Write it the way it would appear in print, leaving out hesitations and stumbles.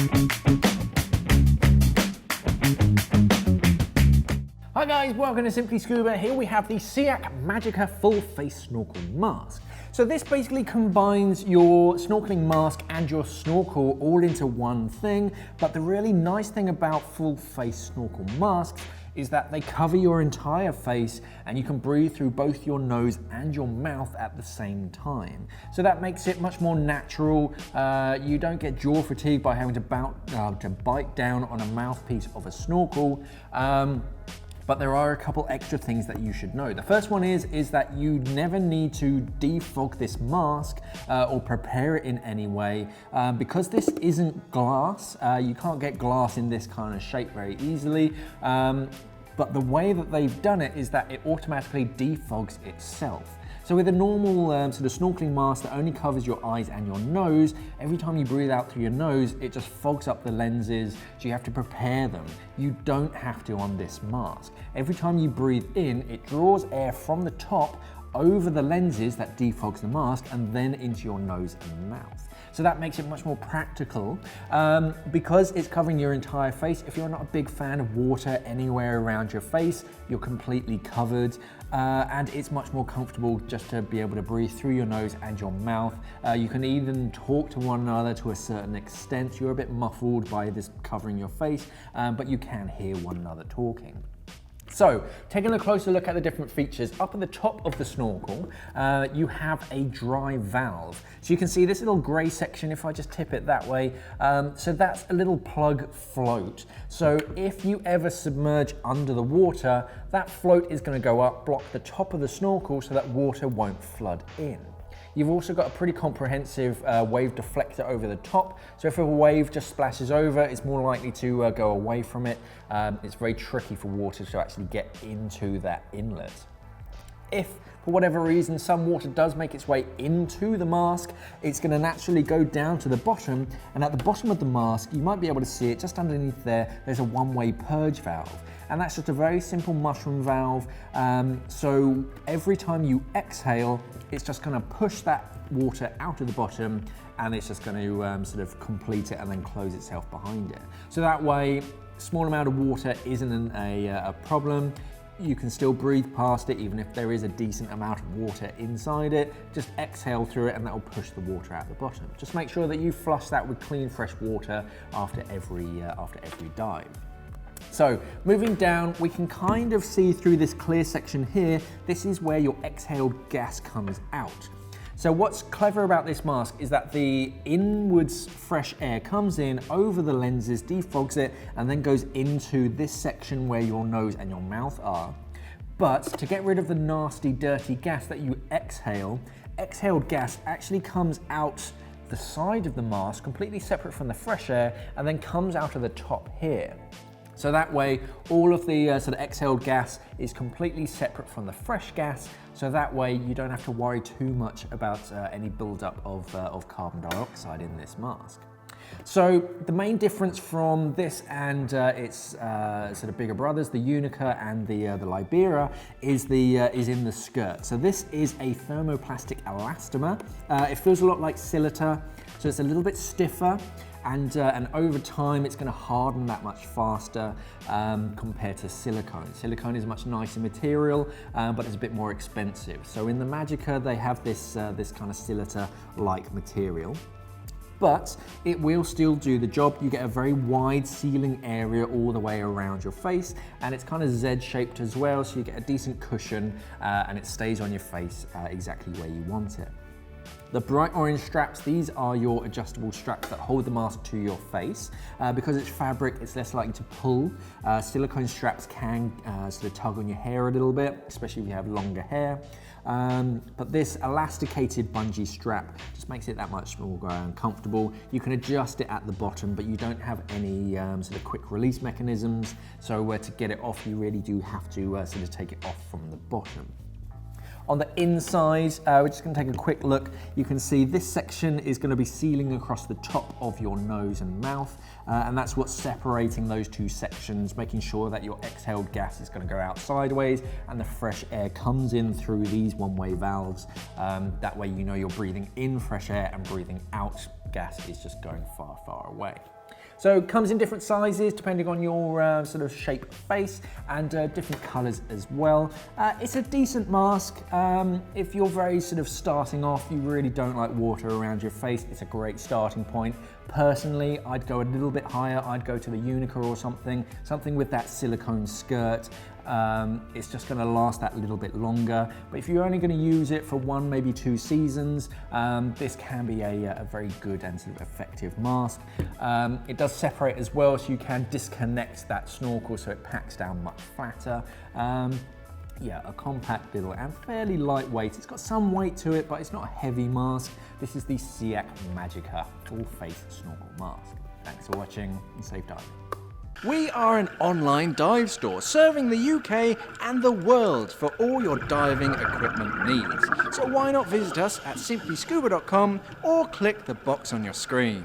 Hi guys, welcome to Simply Scuba. Here we have the Seac Magica full face snorkel mask. So this basically combines your snorkeling mask and your snorkel all into one thing, but the really nice thing about full face snorkel masks is that they cover your entire face and you can breathe through both your nose and your mouth at the same time. So that makes it much more natural. You don't get jaw fatigue by having to bite down on a mouthpiece of a snorkel. But there are a couple extra things that you should know. The first one is that you never need to defog this mask or prepare it in any way. Because this isn't glass, you can't get glass in this kind of shape very easily. But the way that they've done it is that it automatically defogs itself. So with a normal sort of snorkeling mask that only covers your eyes and your nose, every time you breathe out through your nose, it just fogs up the lenses, so you have to prepare them. You don't have to on this mask. Every time you breathe in, it draws air from the top over the lenses that defogs the mask and then into your nose and mouth. So that makes it much more practical. Because it's covering your entire face, if you're not a big fan of water anywhere around your face, you're completely covered. And it's much more comfortable just to be able to breathe through your nose and your mouth. You can even talk to one another to a certain extent. You're a bit muffled by this covering your face, but you can hear one another talking. So, taking a closer look at the different features, up at the top of the snorkel, you have a dry valve. So you can see this little gray section, if I just tip it that way, so that's a little plug float. So if you ever submerge under the water, that float is going to go up, block the top of the snorkel so that water won't flood in. You've also got a pretty comprehensive wave deflector over the top. So if a wave just splashes over, it's more likely to go away from it. It's very tricky for water to actually get into that inlet. If, for whatever reason, some water does make its way into the mask, it's going to naturally go down to the bottom, and at the bottom of the mask, you might be able to see it just underneath there, there's a one-way purge valve. And that's just a very simple mushroom valve. So every time you exhale, it's just going to push that water out of the bottom, and it's just going to sort of complete it and then close itself behind it. So that way, small amount of water isn't a problem. You can still breathe past it, even if there is a decent amount of water inside it. Just exhale through it and that will push the water out the bottom. Just make sure that you flush that with clean, fresh water after every dive. So moving down, we can kind of see through this clear section here, this is where your exhaled gas comes out. So what's clever about this mask is that the inwards fresh air comes in over the lenses, defogs it, and then goes into this section where your nose and your mouth are. But to get rid of the nasty, dirty gas that you exhale, exhaled gas actually comes out the side of the mask, completely separate from the fresh air, and then comes out of the top here. So that way, all of the sort of exhaled gas is completely separate from the fresh gas. So that way, you don't have to worry too much about any buildup of carbon dioxide in this mask. So the main difference from this and its sort of bigger brothers, the Unica and the Libera, is in the skirt. So this is a thermoplastic elastomer. It feels a lot like Silita, so it's a little bit stiffer. And over time, it's going to harden that much faster compared to silicone. Silicone is a much nicer material, but it's a bit more expensive. So in the Magica, they have this kind of Silita-like material. But it will still do the job. You get a very wide sealing area all the way around your face, and it's kind of Z-shaped as well, so you get a decent cushion, and it stays on your face exactly where you want it. The bright orange straps, these are your adjustable straps that hold the mask to your face. Because it's fabric, it's less likely to pull. Silicone straps can sort of tug on your hair a little bit, especially if you have longer hair. But this elasticated bungee strap just makes it that much more comfortable. You can adjust it at the bottom, but you don't have any sort of quick release mechanisms. So to get it off, you really do have to sort of take it off from the bottom. On the inside, we're just going to take a quick look. You can see this section is going to be sealing across the top of your nose and mouth, and that's what's separating those two sections, making sure that your exhaled gas is going to go out sideways and the fresh air comes in through these one-way valves. That way you know you're breathing in fresh air and breathing out gas is just going far, far away. So it comes in different sizes depending on your sort of shape of face, and different colours as well. It's a decent mask. If you're very sort of starting off, you really don't like water around your face, it's a great starting point. Personally, I'd go a little bit higher. I'd go to the Unica or something with that silicone skirt. It's just going to last that little bit longer. But if you're only going to use it for 1, maybe 2 seasons, this can be a very good and sort of effective mask. It does separate as well, so you can disconnect that snorkel so it packs down much flatter. Yeah, a compact little and fairly lightweight. It's got some weight to it, but it's not a heavy mask. This is the Seac Magica full face snorkel mask. Thanks for watching and safe diving. We are an online dive store serving the UK and the world for all your diving equipment needs. So why not visit us at simplyscuba.com or click the box on your screen.